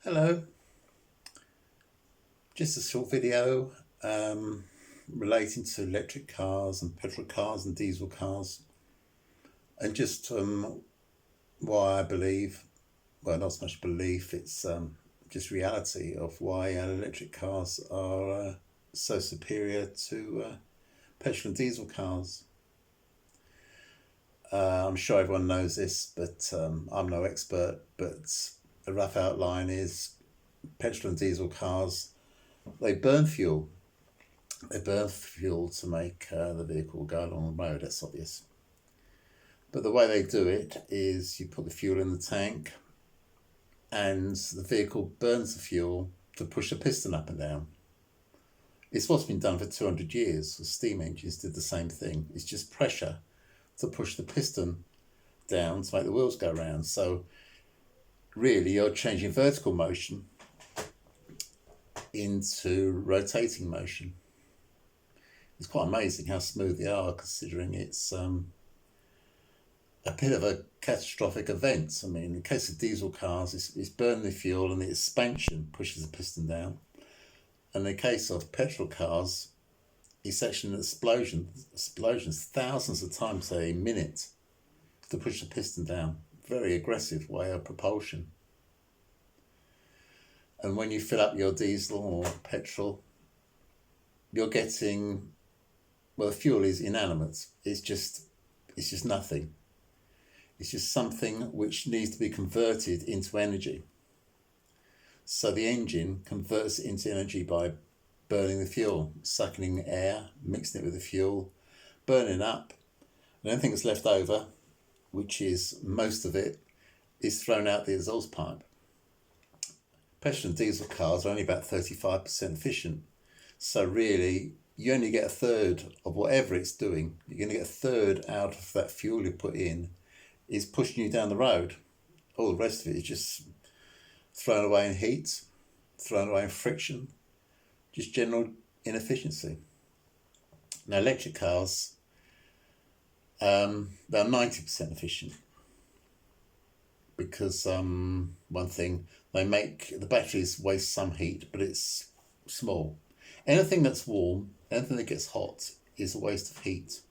Hello, just a short video relating to electric cars and petrol cars and diesel cars, and just why I believe, well, not so much belief, it's just reality of why electric cars are so superior to petrol and diesel cars. I'm sure everyone knows this, but I'm no expert, but a rough outline is petrol and diesel cars, they burn fuel. They burn fuel to make the vehicle go along the road, that's obvious. But the way they do it is you put the fuel in the tank and the vehicle burns the fuel to push the piston up and down. It's what's been done for 200 years. The steam engines did the same thing. It's just pressure to push the piston down to make the wheels go round. So really you're changing vertical motion into rotating motion. It's quite amazing how smooth they are, considering it's a bit of a catastrophic event. I mean, in the case of diesel cars, it's burning the fuel and the expansion pushes the piston down. And in the case of petrol cars, it's actually an explosions thousands of times a minute to push the piston down. Very aggressive way of propulsion. And when you fill up your diesel or petrol, you're getting, well, the fuel is inanimate. It's just nothing. It's just something which needs to be converted into energy. So the engine converts it into energy by burning the fuel, sucking in air, mixing it with the fuel, burning up. And anything that's left over, which is most of it, is thrown out the exhaust pipe. Petrol and diesel cars are only about 35% efficient. So really, you only get a third of whatever it's doing. You're going to get a third out of that fuel you put in is pushing you down the road. All the rest of it is just thrown away in heat, thrown away in friction, just general inefficiency. Now electric cars, they're 90% efficient because one thing, they make the batteries waste some heat, but it's small. Anything that's warm, anything that gets hot is a waste of heat.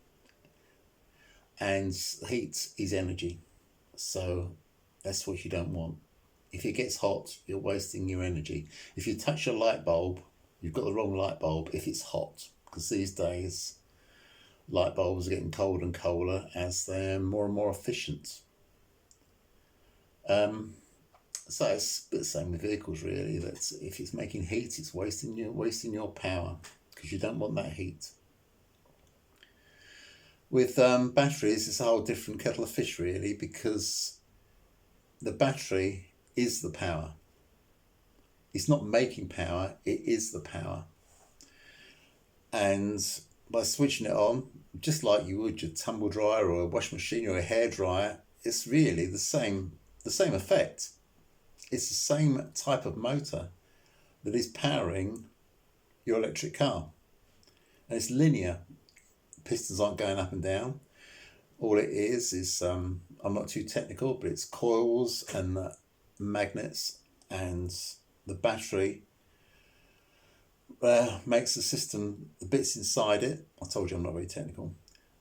And heat is energy. So that's what you don't want. If it gets hot, you're wasting your energy. If you touch a light bulb, you've got the wrong light bulb if it's hot. Because these days, light bulbs are getting colder and colder as they're more and more efficient. So it's the same with vehicles, really. That if it's making heat, it's wasting your power because you don't want that heat. With batteries, it's a whole different kettle of fish, really, because the battery is the power. It's not making power, it is the power. And by switching it on, just like you would your tumble dryer or a washing machine or a hairdryer, it's really the same effect. It's the same type of motor that is powering your electric car. And it's linear. Pistons aren't going up and down. All it is I'm not too technical, but it's coils and magnets, and the battery makes the system, the bits inside it, I told you I'm not very technical,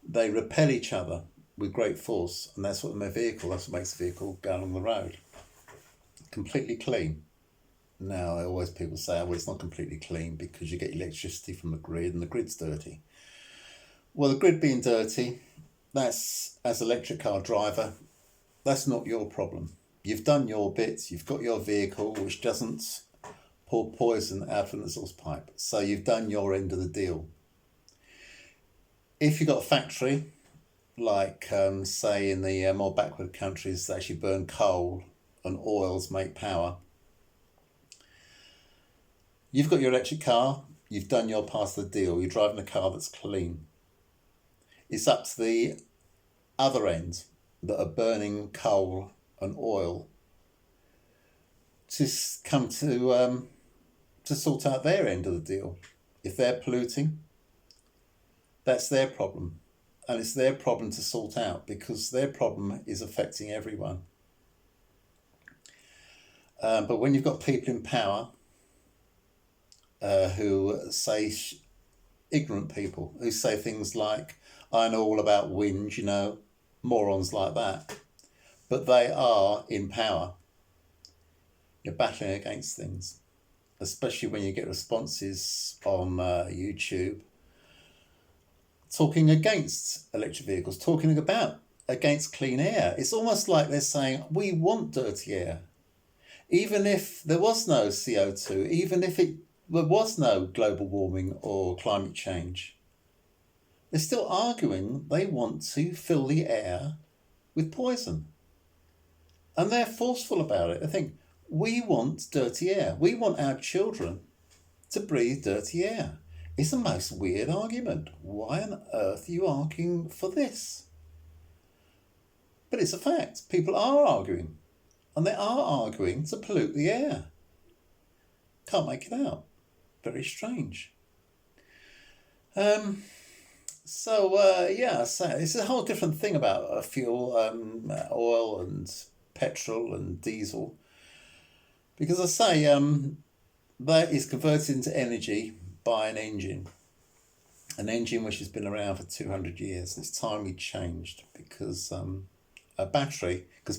they repel each other with great force, and that's what that's what makes the vehicle go along the road. Completely clean. Now, always people say, well, it's not completely clean because you get electricity from the grid and the grid's dirty. Well, the grid being dirty, that's, as an electric car driver, that's not your problem. You've done your bits, you've got your vehicle which doesn't pour poison out from the exhaust pipe. So you've done your end of the deal. If you've got a factory, like say in the more backward countries, they actually burn coal and oils make power. You've got your electric car, you've done your part of the deal, you're driving a car that's clean. It's up to the other end that are burning coal and oil to come to sort out their end of the deal. If they're polluting, that's their problem. And it's their problem to sort out because their problem is affecting everyone. But when you've got people in power who say, ignorant people who say things like, I know all about wind, morons like that, but they are in power, you're battling against things, especially when you get responses on YouTube talking against electric vehicles, talking about against clean air. It's almost like they're saying, we want dirty air. Even if there was no CO2, even if there was no global warming or climate change, they're still arguing they want to fill the air with poison. And they're forceful about it. They think, we want dirty air. We want our children to breathe dirty air. It's the most weird argument. Why on earth are you arguing for this? But it's a fact. People are arguing. And they are arguing to pollute the air. Can't make it out. Very strange. So it's a whole different thing about fuel, oil and petrol and diesel. Because I say that is converted into energy by an engine which has been around for 200 years. It's time we changed because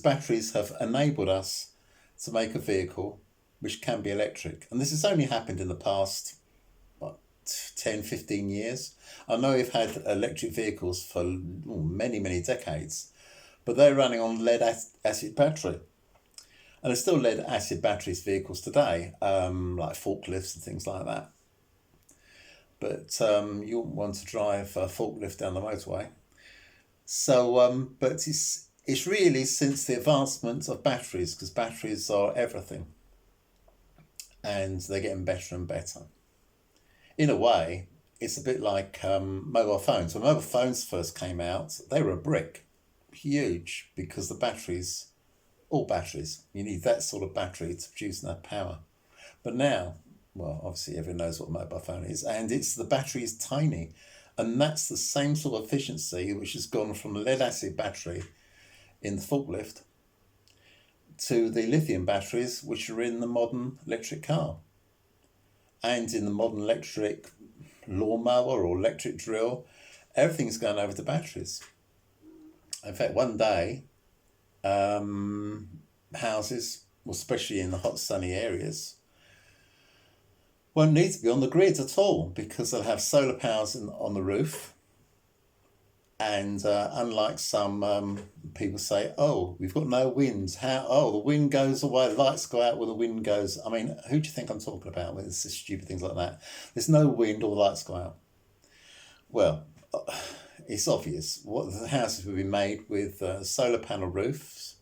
batteries have enabled us to make a vehicle which can be electric. And this has only happened in the past 10, 15 years. I know we've had electric vehicles for many, many decades, but they're running on lead acid battery. And there's still lead acid batteries vehicles today, like forklifts and things like that. But you wouldn't want to drive a forklift down the motorway. So, but it's really since the advancement of batteries, because batteries are everything. And they're getting better and better. In a way, it's a bit like mobile phones. When mobile phones first came out, they were a brick. Huge, because the batteries, all batteries, you need that sort of battery to produce enough power. But now, well, obviously everyone knows what a mobile phone is, and the battery is tiny. And that's the same sort of efficiency which has gone from a lead acid battery in the forklift to the lithium batteries which are in the modern electric car and in the modern electric lawnmower or electric drill. Everything's going over to batteries. In fact, one day, houses, especially in the hot sunny areas, won't need to be on the grid at all because they'll have solar powers on the roof. And unlike some people say, oh, we've got no wind. The wind goes away, the lights go out when the wind goes. I mean, who do you think I'm talking about when it's stupid things like that? There's no wind or the lights go out. Well, it's obvious. What the houses will be made with solar panel roofs,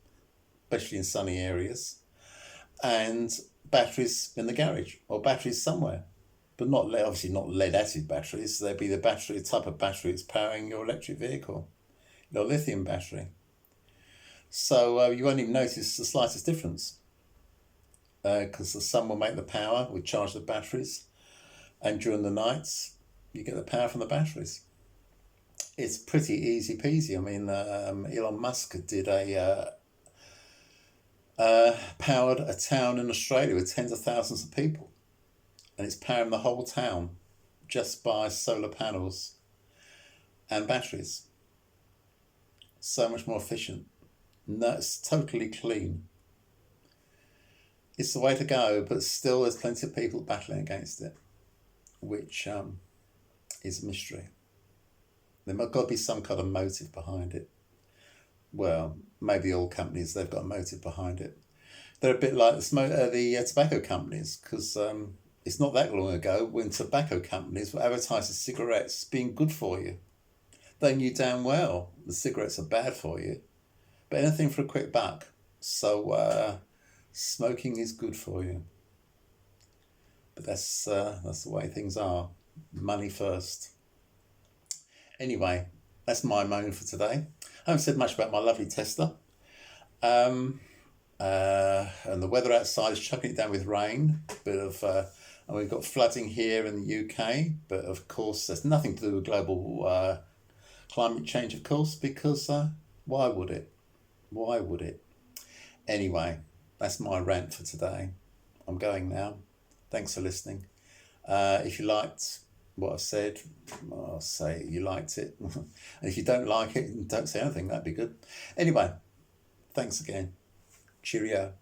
especially in sunny areas, and batteries in the garage or batteries somewhere. But obviously not lead acid batteries. They'd be the type of battery that's powering your electric vehicle, your lithium battery. So you won't even notice the slightest difference because the sun will make the power, will charge the batteries, and during the nights you get the power from the batteries. It's pretty easy peasy. I mean, Elon Musk did powered a town in Australia with tens of thousands of people. And it's powering the whole town just by solar panels and batteries. So much more efficient. No, it's totally clean. It's the way to go, but still there's plenty of people battling against it, which is a mystery. There might got to be some kind of motive behind it. Well, maybe all companies, they've got a motive behind it. They're a bit like the tobacco companies, because it's not that long ago when tobacco companies were advertising cigarettes being good for you. They knew damn well the cigarettes are bad for you, but anything for a quick buck. So smoking is good for you. But that's the way things are. Money first. Anyway, that's my moan for today. I haven't said much about my lovely Tesla. And the weather outside is chucking it down with rain. And we've got flooding here in the UK, but of course there's nothing to do with global climate change, of course, because why would it? Why would it? Anyway, That's my rant for today. I'm going now. Thanks for listening. If you liked what I've said, I'll say you liked it. And if you don't like it, don't say anything. That'd be good. Anyway, thanks again. Cheerio.